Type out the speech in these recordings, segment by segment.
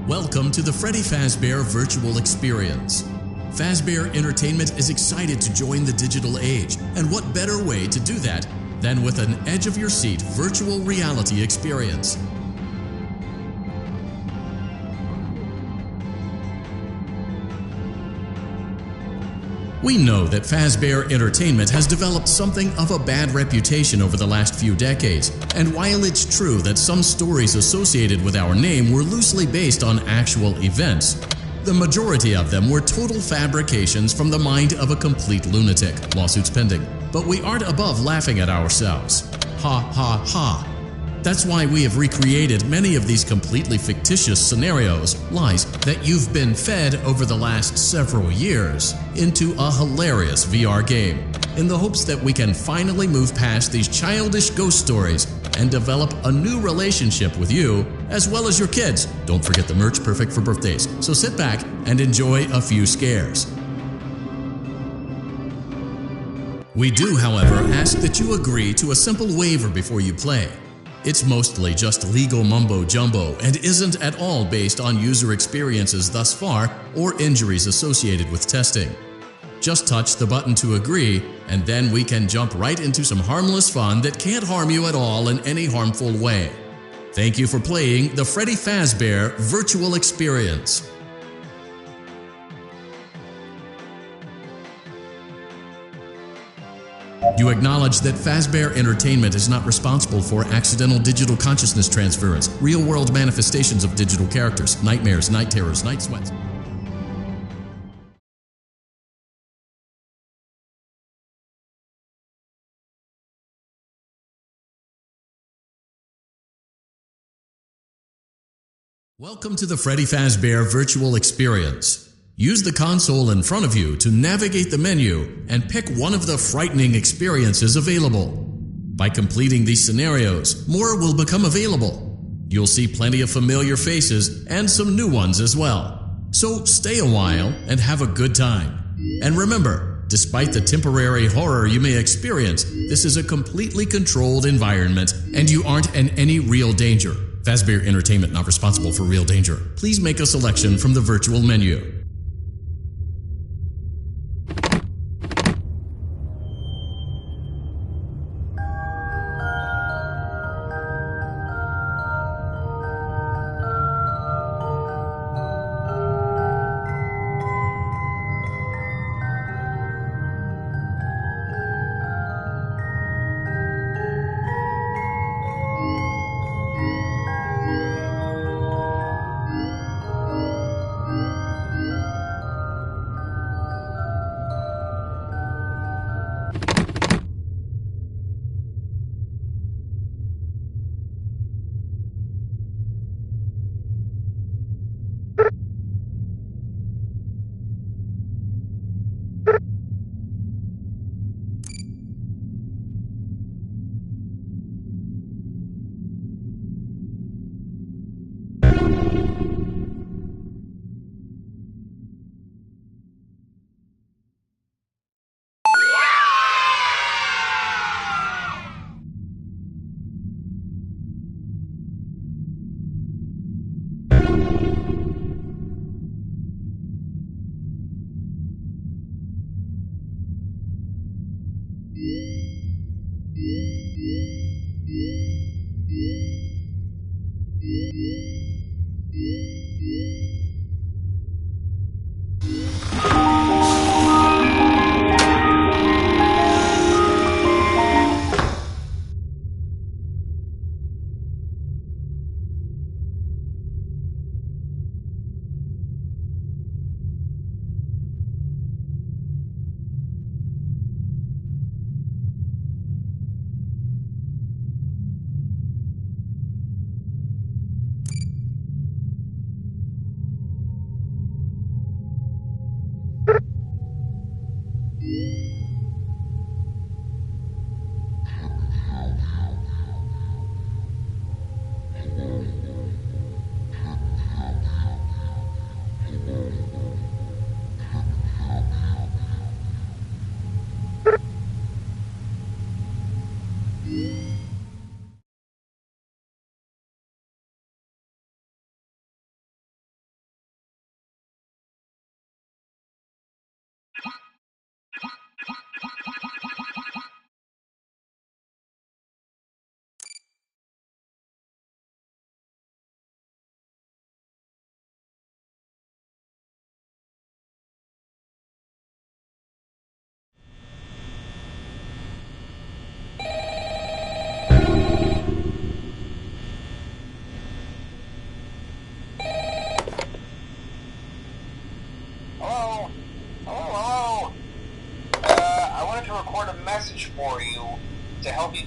Welcome to the Freddy Fazbear Virtual Experience. Fazbear Entertainment is excited to join the digital age, and what better way to do that than with an edge-of-your-seat virtual reality experience. We know that Fazbear Entertainment has developed something of a bad reputation over the last few decades, and while it's true that some stories associated with our name were loosely based on actual events, the majority of them were total fabrications from the mind of a complete lunatic, lawsuits pending. But we aren't above laughing at ourselves. Ha ha ha. That's why we have recreated many of these completely fictitious scenarios, lies, that you've been fed over the last several years into a hilarious VR game, in the hopes that we can finally move past these childish ghost stories and develop a new relationship with you, as well as your kids. Don't forget the merch, perfect for birthdays. So sit back and enjoy a few scares. We do, however, ask that you agree to a simple waiver before you play. It's mostly just legal mumbo-jumbo and isn't at all based on user experiences thus far or injuries associated with testing. Just touch the button to agree, and then we can jump right into some harmless fun that can't harm you at all in any harmful way. Thank you for playing the Freddy Fazbear Virtual Experience. You acknowledge that Fazbear Entertainment is not responsible for accidental digital consciousness transference, real-world manifestations of digital characters, nightmares, night terrors, night sweats. Welcome to the Freddy Fazbear Virtual Experience. Use the console in front of you to navigate the menu and pick one of the frightening experiences available. By completing these scenarios, more will become available. You'll see plenty of familiar faces and some new ones as well. So stay a while and have a good time. And remember, despite the temporary horror you may experience, this is a completely controlled environment and you aren't in any real danger. Fazbear Entertainment not responsible for real danger. Please make a selection from the virtual menu.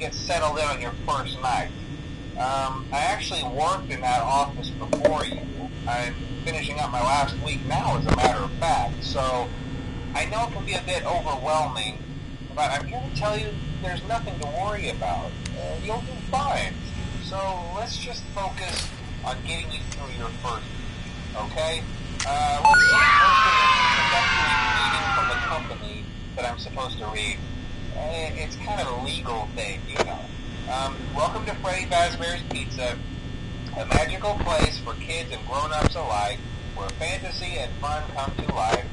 get settled in on your first night. I actually worked in that office before you. I'm finishing up my last week now, as a matter of fact, so I know it can be a bit overwhelming, but I'm here to tell you there's nothing to worry about. You'll do fine. So let's just focus on getting you through your first week, okay? Let's see. First, there's an introductory greeting from the company that I'm supposed to read. It's kind of a legal thing, you know. Welcome to Freddy Fazbear's Pizza, a magical place for kids and grown-ups alike, where fantasy and fun come to life.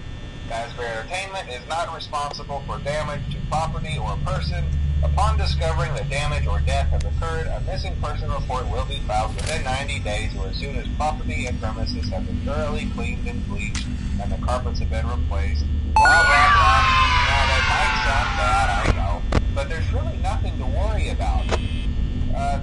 Fazbear Entertainment is not responsible for damage to property or person. Upon discovering that damage or death has occurred, a missing person report will be filed within 90 days or as soon as property and premises have been thoroughly cleaned and bleached and the carpets have been replaced. Blah, blah, blah. Now, that might sound bad, I know, but there's really nothing to worry about.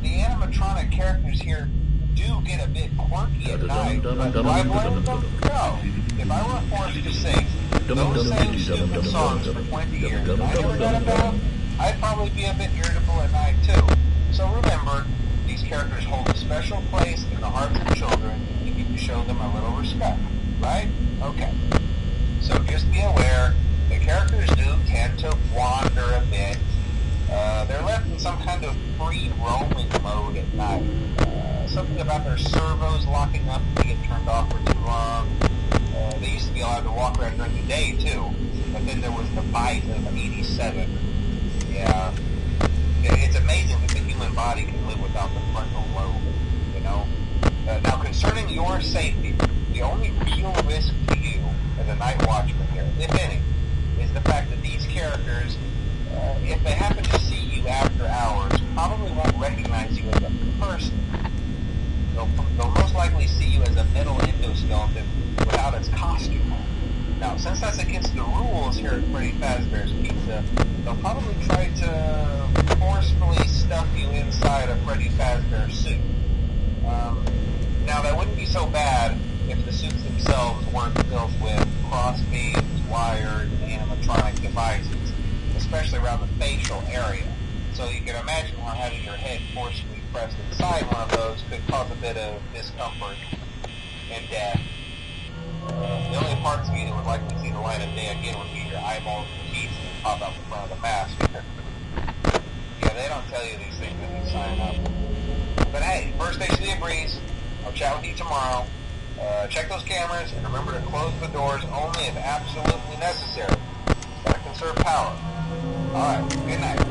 The animatronic characters here do get a bit quirky at night, but do I blame them? No. If I were forced to sing those same stupid songs for 20 years and I never got about, I'd probably be a bit irritable at night too. So remember, these characters hold a special place in the hearts of children, and you need to show them a little respect, right? Okay. So just be aware, the characters do tend to wander a bit. They're left in some kind of free roaming mode at night. Something about their servos locking up if they get turned off for too long. They used to be allowed to walk around during the day too, but then there was the bite of 87. Yeah, it's amazing that the human body can live without the frontal lobe, you know? Now, concerning your safety, the only real risk to you as a night watchman here, if any, is the fact that these characters, if they happen to see you after hours, probably won't recognize you as a person. They'll most likely see you as a metal endoskeleton without its costume on. Now, since that's against the rules here at Freddy Fazbear's Pizza, they'll probably try to forcefully stuff you inside a Freddy Fazbear suit. Now, that wouldn't be so bad if the suits themselves weren't built with cross beams, wires, and animatronic devices, especially around the facial area. So you can imagine how having your head forcefully pressed inside one of those could cause a bit of discomfort and death. The only parts of you that would likely see the light of day again would be your eyeballs and teeth that pop out the front of the mask. Yeah, they don't tell you these things when you sign up. But hey, first station of the breeze. I'll chat with you tomorrow. Check those cameras and remember to close the doors only if absolutely necessary. Gotta conserve power. Alright, good night.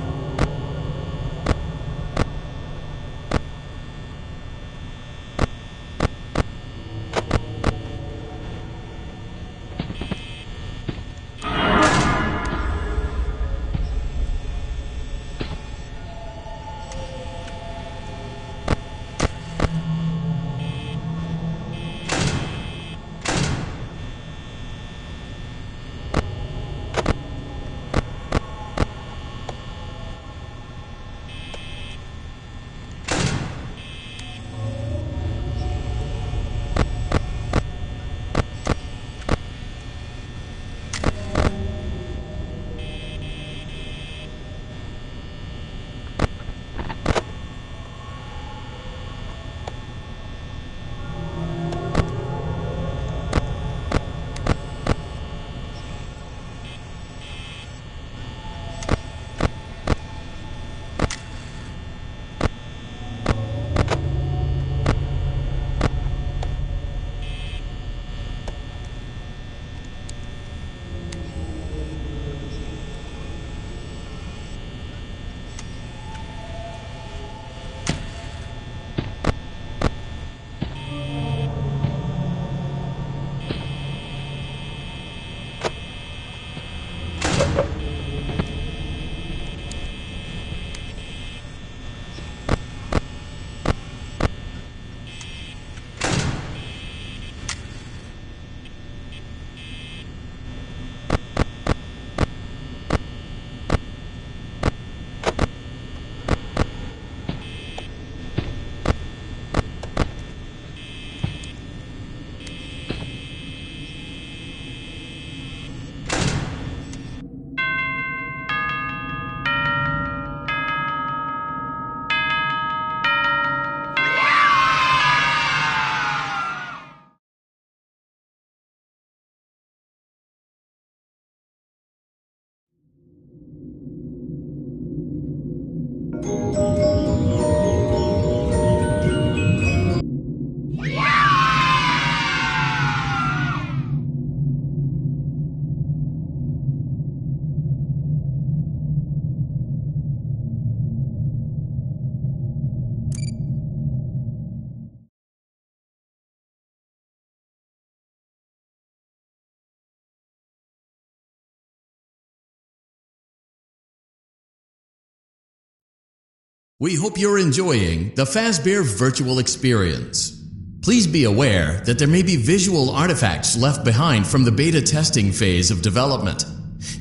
We hope you're enjoying the Fazbear virtual experience. Please be aware that there may be visual artifacts left behind from the beta testing phase of development.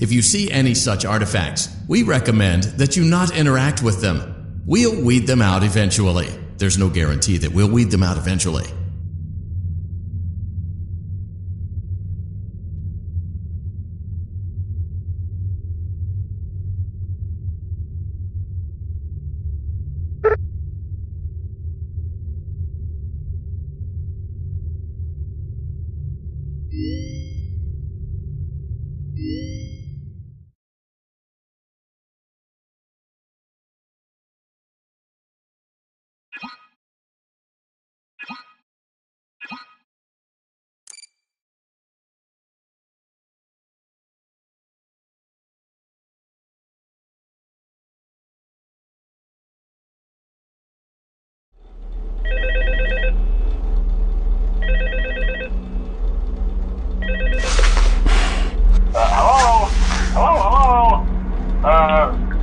If you see any such artifacts, we recommend that you not interact with them. We'll weed them out eventually. There's no guarantee that we'll weed them out eventually.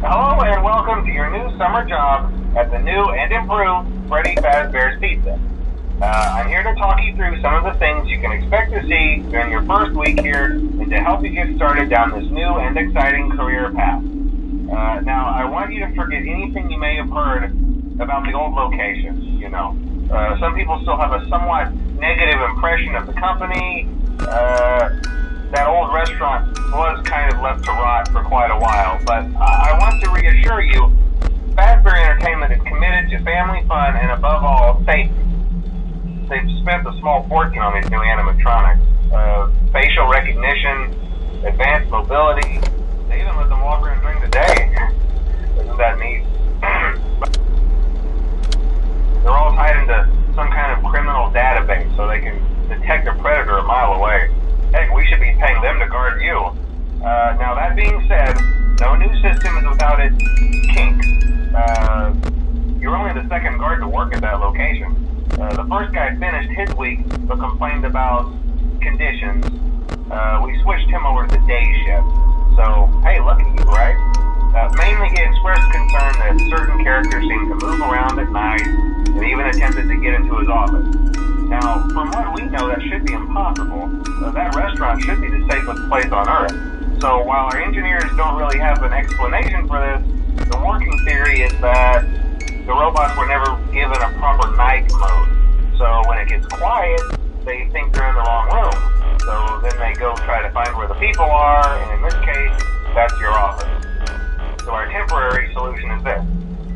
Hello and welcome to your new summer job at the new and improved Freddy Fazbear's Pizza. I'm here to talk you through some of the things you can expect to see during your first week here and to help you get started down this new and exciting career path. Now, I want you to forget anything you may have heard about the old location, you know. Some people still have a somewhat negative impression of the company. That old restaurant was kind of left to rot for quite a while, but I want to reassure you, Fazbear Entertainment is committed to family fun and above all, safety. They've spent a small fortune on these new animatronics. Facial recognition, advanced mobility, they even let them walk around during the day. Isn't that neat? They're all tied into some kind of criminal database so they can detect a predator a mile away. Heck, we should be paying them to guard you. Now that being said, no new system is without its kinks. You're only the second guard to work at that location. The first guy finished his week but complained about conditions. We switched him over to the day shift. So, hey, lucky you, right? Mainly he expressed concern that certain characters seem to move around at night and even attempted to get into his office. Now, from what we know, that should be impossible. That restaurant should be the safest place on Earth. So while our engineers don't really have an explanation for this, the working theory is that the robots were never given a proper night mode. So when it gets quiet, they think they're in the wrong room. So then they go try to find where the people are, and in this case, that's your office. So our temporary solution is this.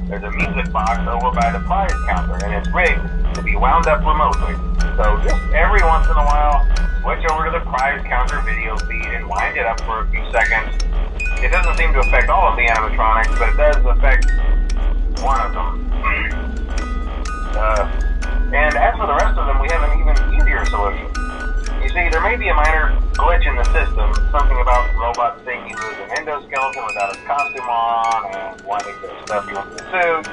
There's a music box over by the prize counter, and it's rigged to be wound up remotely. So just every once in a while, switch over to the prize counter video feed and wind it up for a few seconds. It doesn't seem to affect all of the animatronics, but it does affect one of them. And as for the rest of them, we have an even easier solution. You see, there may be a minor glitch in the system, something about robots think he was an endoskeleton without his costume on, and wanting to stuff you into the suit.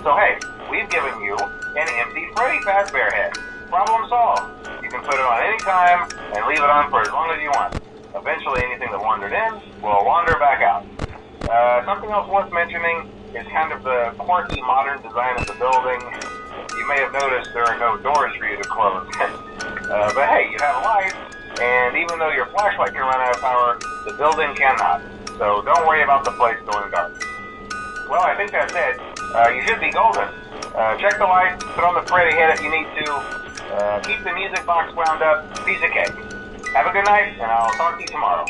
So hey, we've given you an empty Freddy Fazbear head. Problem solved. You can put it on any time, and leave it on for as long as you want. Eventually anything that wandered in will wander back out. Something else worth mentioning is kind of the quirky modern design of the building. You may have noticed there are no doors for you to close. But hey, you have a light, and even though your flashlight can run out of power, the building cannot. So don't worry about the place going dark. Well, I think that's it. You should be golden. Check the lights, put on the Freddy head if you need to. Keep the music box wound up. Piece of cake. Have a good night, and I'll talk to you tomorrow.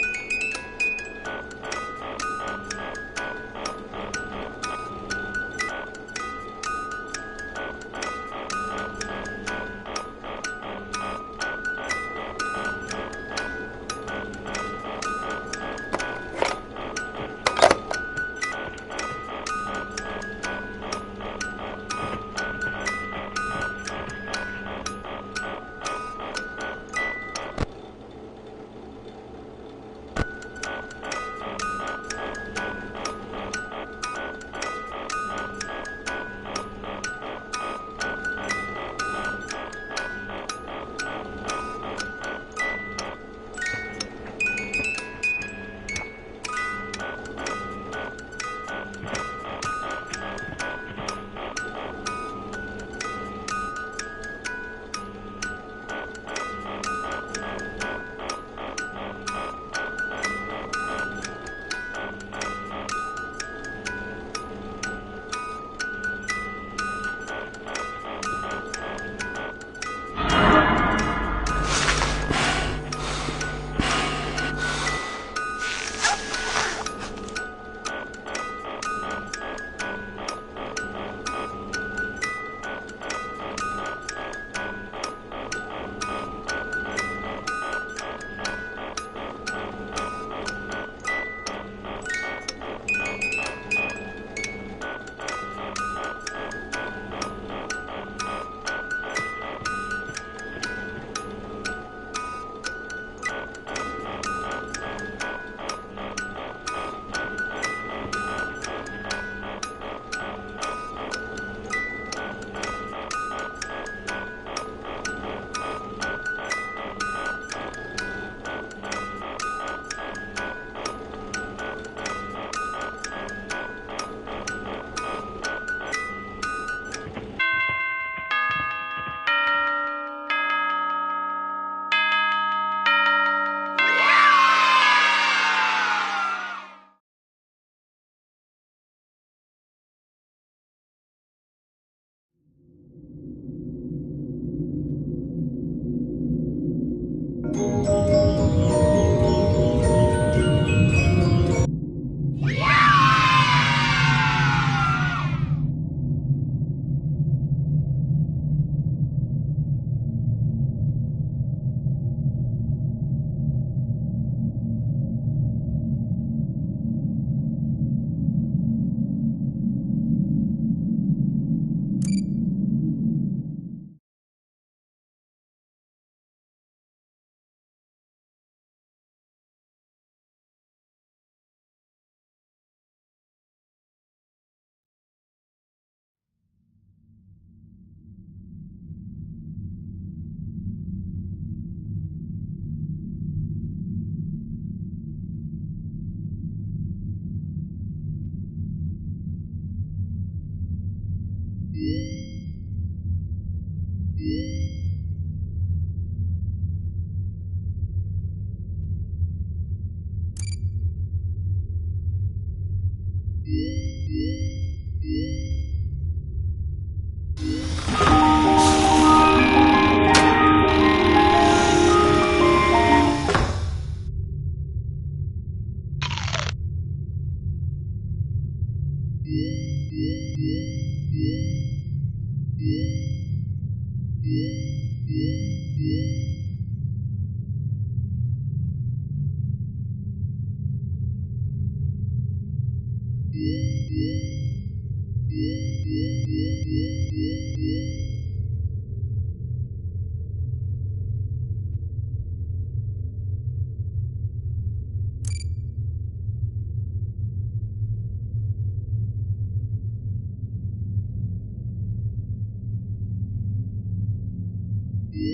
Hey,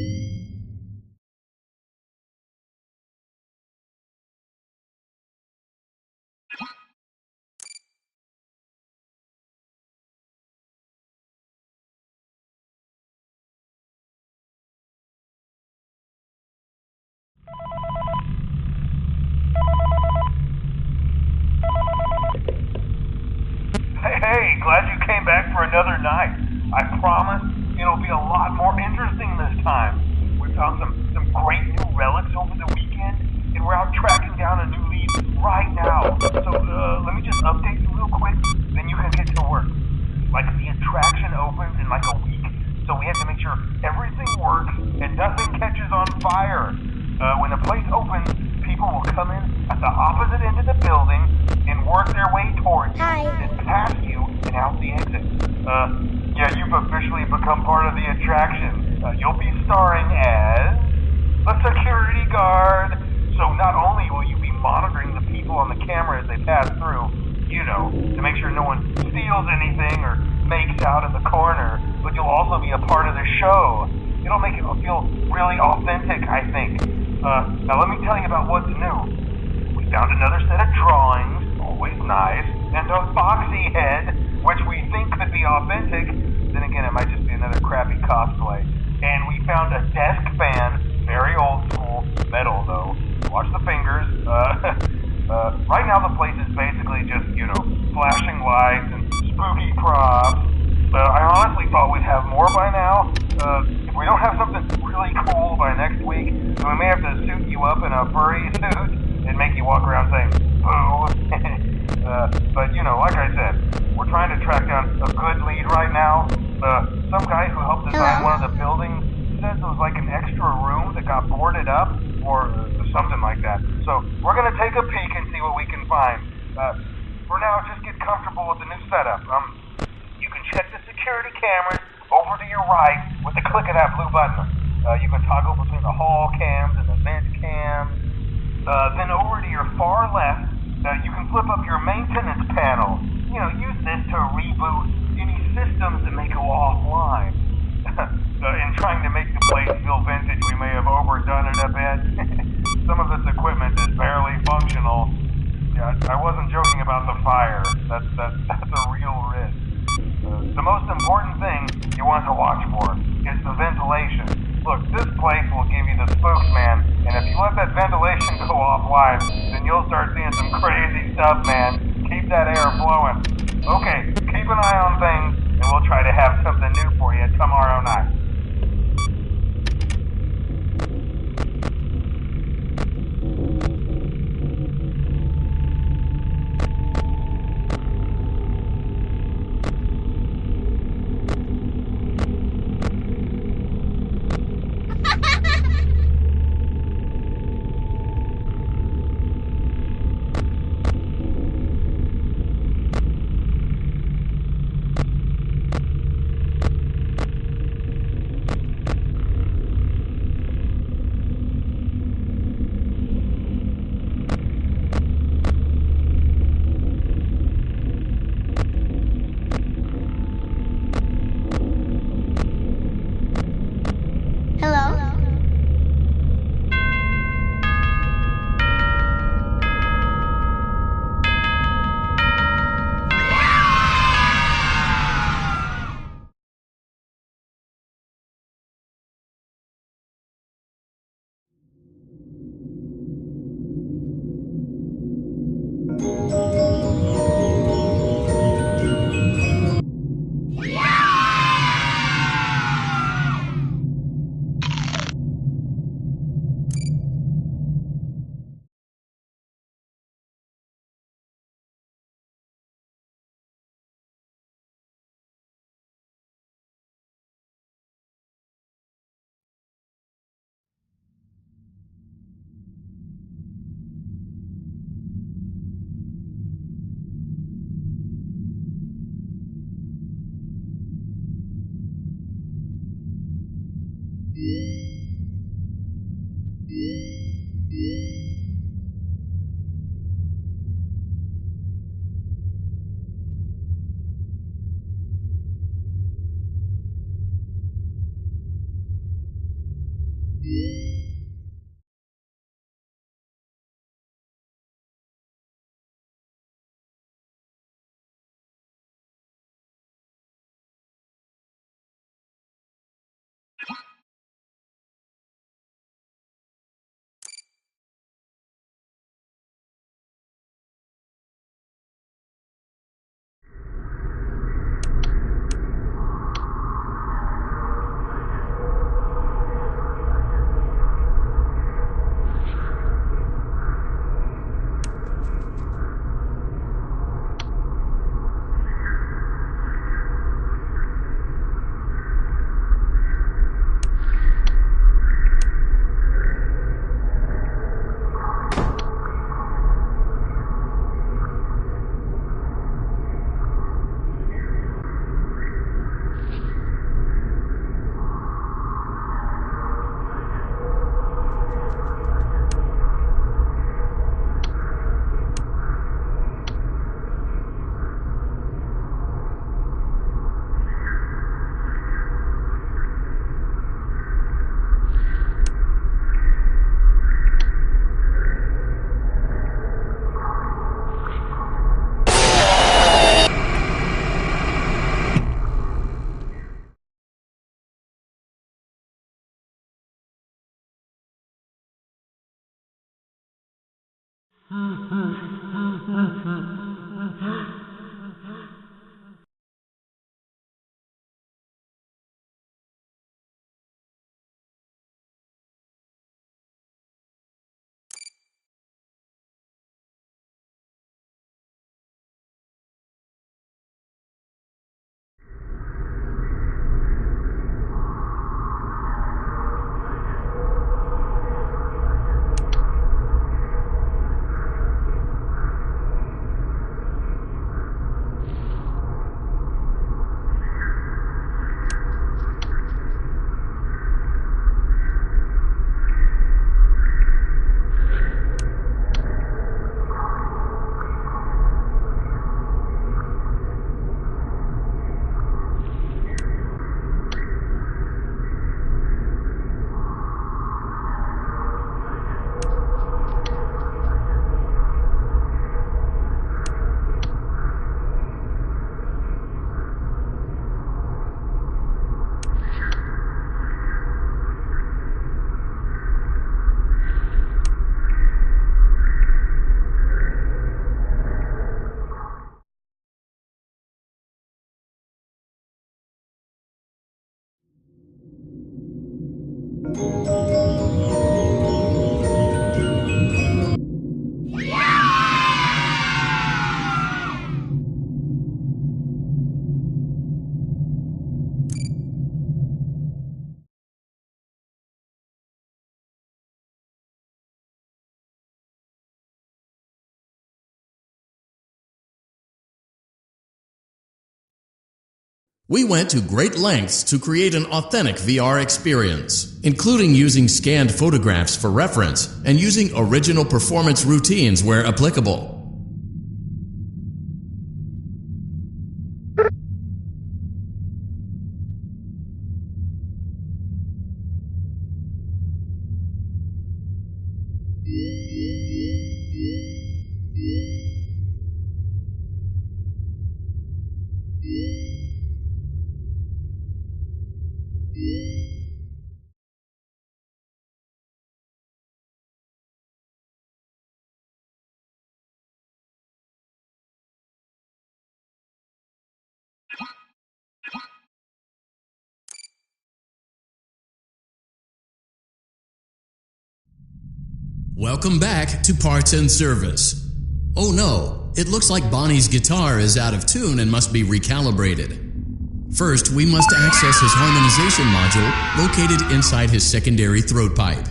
glad you came back for another night. I promise it'll be a lot more interesting this time. We found some great new relics over the weekend, and we're out tracking down a new lead right now. So let me just update you real quick, then you can get to work. Like, the attraction opens in like a week, so we have to make sure everything works and nothing catches on fire. When the place opens, people will come in at the opposite end of the building and work their way towards you, then past you, and out the exit. Yeah, you've officially become part of the attraction. You'll be starring as a security guard. So not only will you be monitoring the people on the camera as they pass through, you know, to make sure no one steals anything or makes out in the corner, but you'll also be a part of the show. It'll make it feel really authentic, I think. Now let me tell you about what's new. We found another set of drawings, always nice, and a foxy head, which we think could be authentic. Then again, it might just be another crappy cosplay. And we found a desk fan, very old school, metal though. Watch the fingers. Right now the place is basically just, you know, flashing lights and spooky props. I honestly thought we'd have more by now. If we don't have something really cool by next week, then we may have to suit you up in a furry suit and make you walk around saying, boo. But, you know, like I said, we're trying to track down a good lead right now. Some guy who helped design one of the buildings says it was like an extra room that got boarded up, or something like that. So we're going to take a peek and see what we can find. For now, just get comfortable with the new setup. You can check the security cameras over to your right with the click of that blue button. You can toggle between the hall cams and the vent cams. Then over to your far left, you can flip up your maintenance panel. You know, use this to reboot any systems that may go offline. In trying to make the place feel vintage, we may have overdone it a bit. Some of this equipment is barely functional. Yeah, I wasn't joking about the fire. That's a real risk. The most important thing you want to watch for is the ventilation. Look, this place will give you the spooks, man, and if you let that ventilation go offline, then you'll start seeing some crazy stuff, man. Keep that air flowing. Okay, keep an eye on things, and we'll try to have something new for you tomorrow night. We went to great lengths to create an authentic VR experience, including using scanned photographs for reference and using original performance routines where applicable. Welcome back to Parts and Service. Oh no, it looks like Bonnie's guitar is out of tune and must be recalibrated. First, we must access his harmonization module located inside his secondary throat pipe.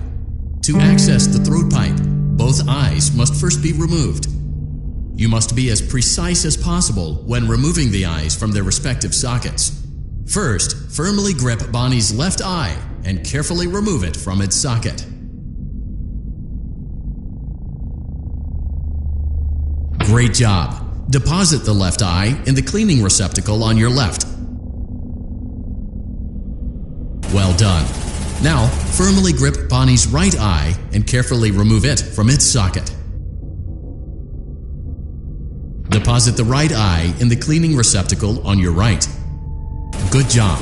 To access the throat pipe, both eyes must first be removed. You must be as precise as possible when removing the eyes from their respective sockets. First, firmly grip Bonnie's left eye and carefully remove it from its socket. Great job! Deposit the left eye in the cleaning receptacle on your left. Well done. Now, firmly grip Bonnie's right eye and carefully remove it from its socket. Deposit the right eye in the cleaning receptacle on your right. Good job.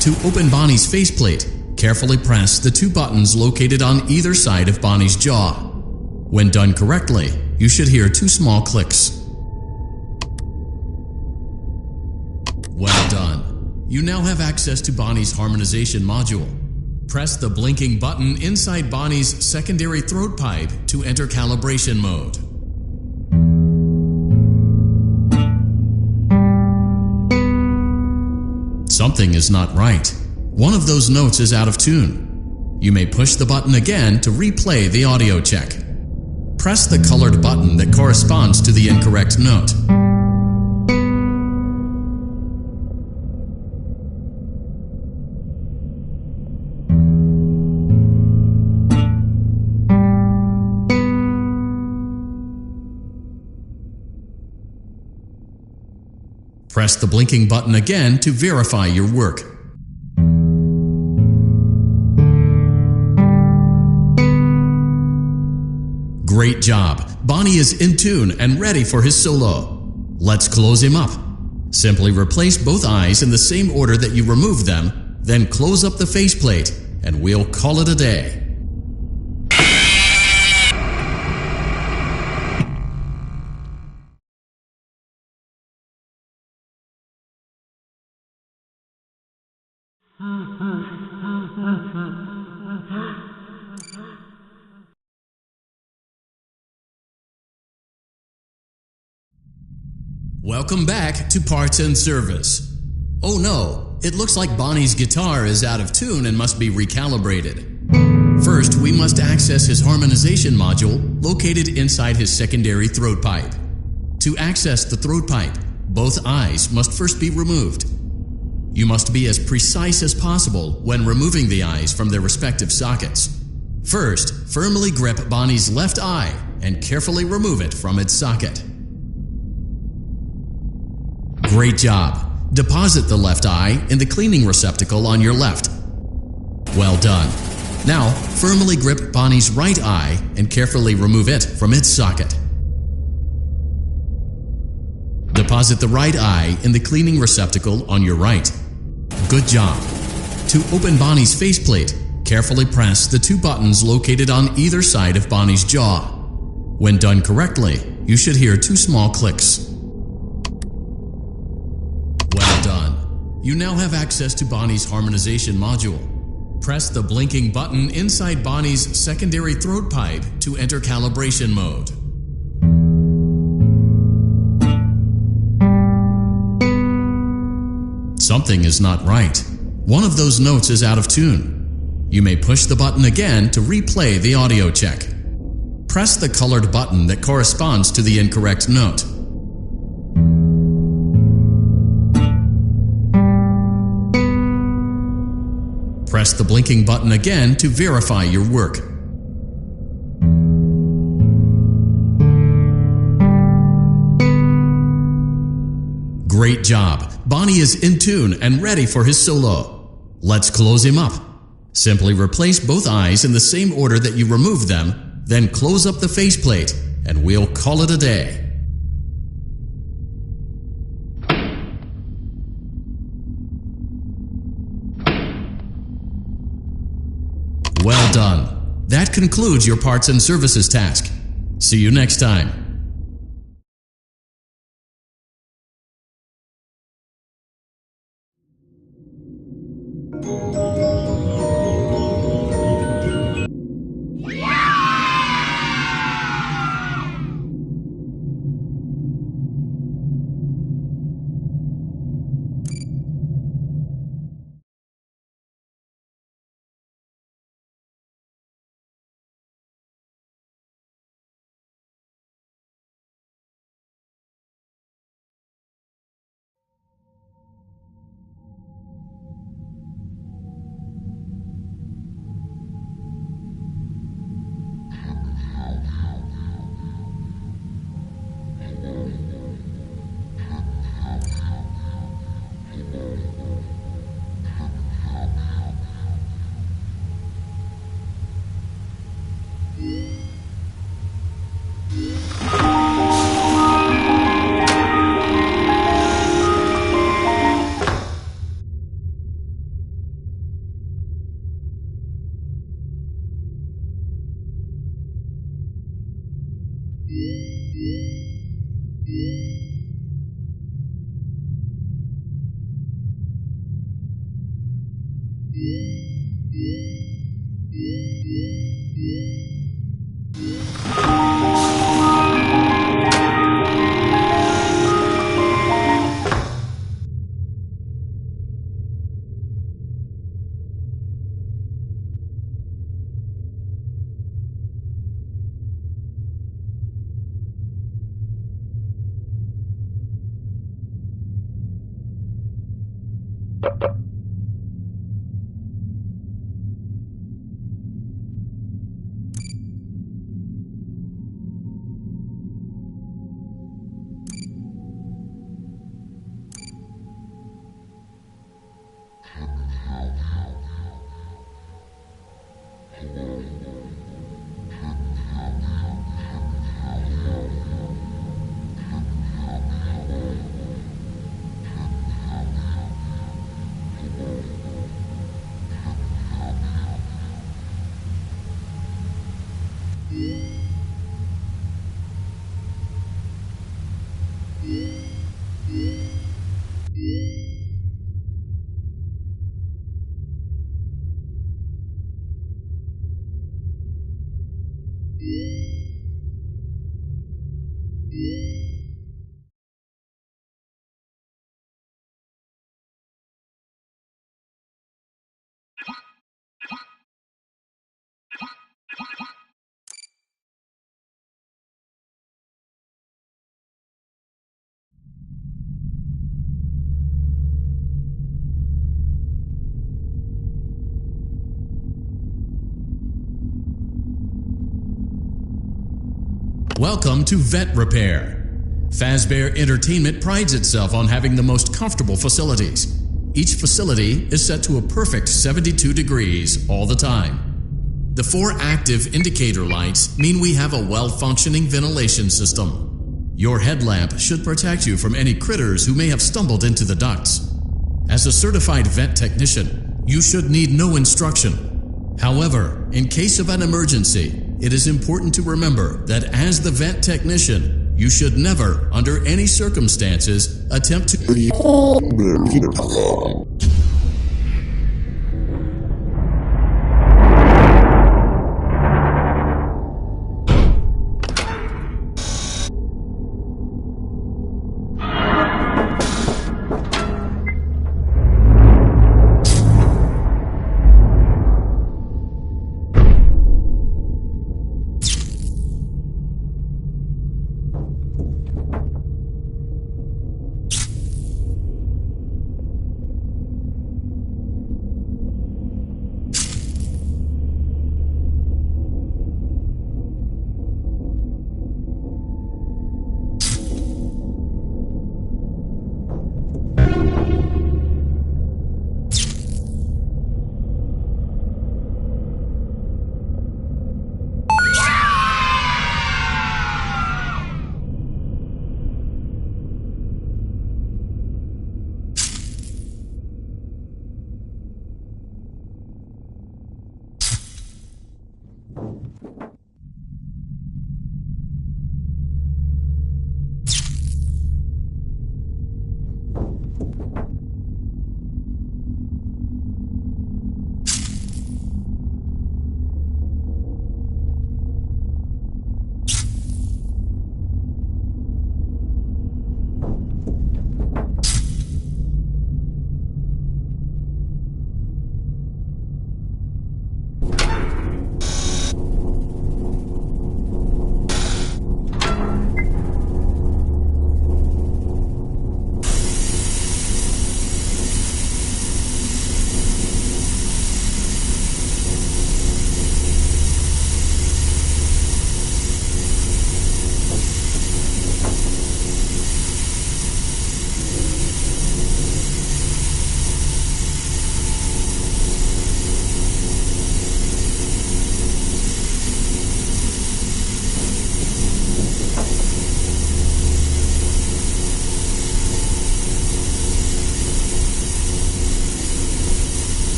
To open Bonnie's faceplate, carefully press the two buttons located on either side of Bonnie's jaw. When done correctly, you should hear two small clicks. Well done. You now have access to Bonnie's harmonization module. Press the blinking button inside Bonnie's secondary throat pipe to enter calibration mode. Something is not right. One of those notes is out of tune. You may push the button again to replay the audio check. Press the colored button that corresponds to the incorrect note. Press the blinking button again to verify your work. Great job! Bonnie is in tune and ready for his solo. Let's close him up. Simply replace both eyes in the same order that you removed them, then close up the faceplate, and we'll call it a day. Welcome back to Parts and Service. Oh no, it looks like Bonnie's guitar is out of tune and must be recalibrated. First, we must access his harmonization module located inside his secondary throat pipe. To access the throat pipe, both eyes must first be removed. You must be as precise as possible when removing the eyes from their respective sockets. First, firmly grip Bonnie's left eye and carefully remove it from its socket. Great job! Deposit the left eye in the cleaning receptacle on your left. Well done! Now, firmly grip Bonnie's right eye and carefully remove it from its socket. Deposit the right eye in the cleaning receptacle on your right. Good job! To open Bonnie's faceplate, carefully press the two buttons located on either side of Bonnie's jaw. When done correctly, you should hear two small clicks. Well done! You now have access to Bonnie's harmonization module. Press the blinking button inside Bonnie's secondary throat pipe to enter calibration mode. Something is not right. One of those notes is out of tune. You may push the button again to replay the audio check. Press the colored button that corresponds to the incorrect note. Press the blinking button again to verify your work. Great job! Bonnie is in tune and ready for his solo. Let's close him up. Simply replace both eyes in the same order that you removed them, then close up the faceplate, and we'll call it a day. Well done. That concludes your parts and services task. See you next time. Welcome to Vet Repair. Fazbear Entertainment prides itself on having the most comfortable facilities. Each facility is set to a perfect 72 degrees all the time. The 4 active indicator lights mean we have a well-functioning ventilation system. Your headlamp should protect you from any critters who may have stumbled into the ducts. As a certified vet technician, you should need no instruction. However, in case of an emergency, it is important to remember that as the vet technician, you should never, under any circumstances, attempt to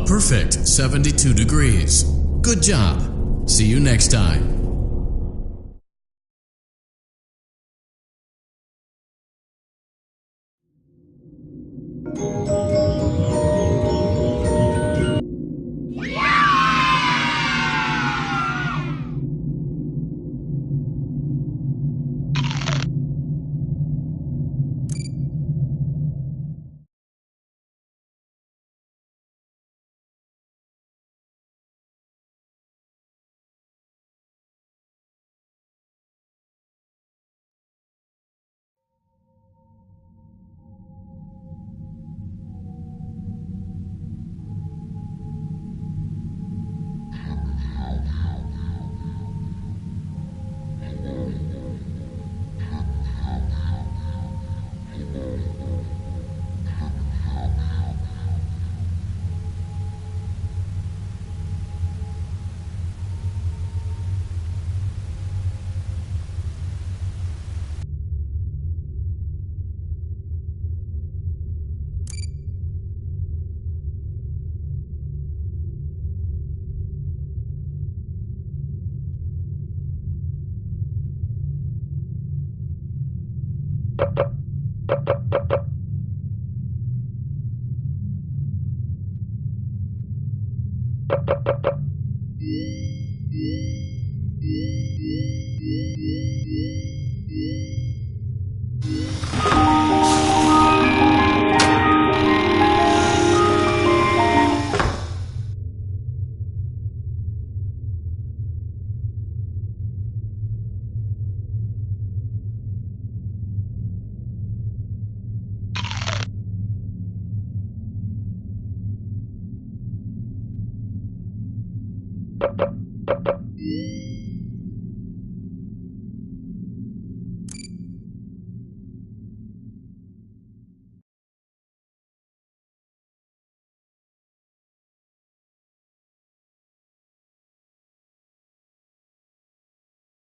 A perfect 72 degrees. Good job. See you next time. You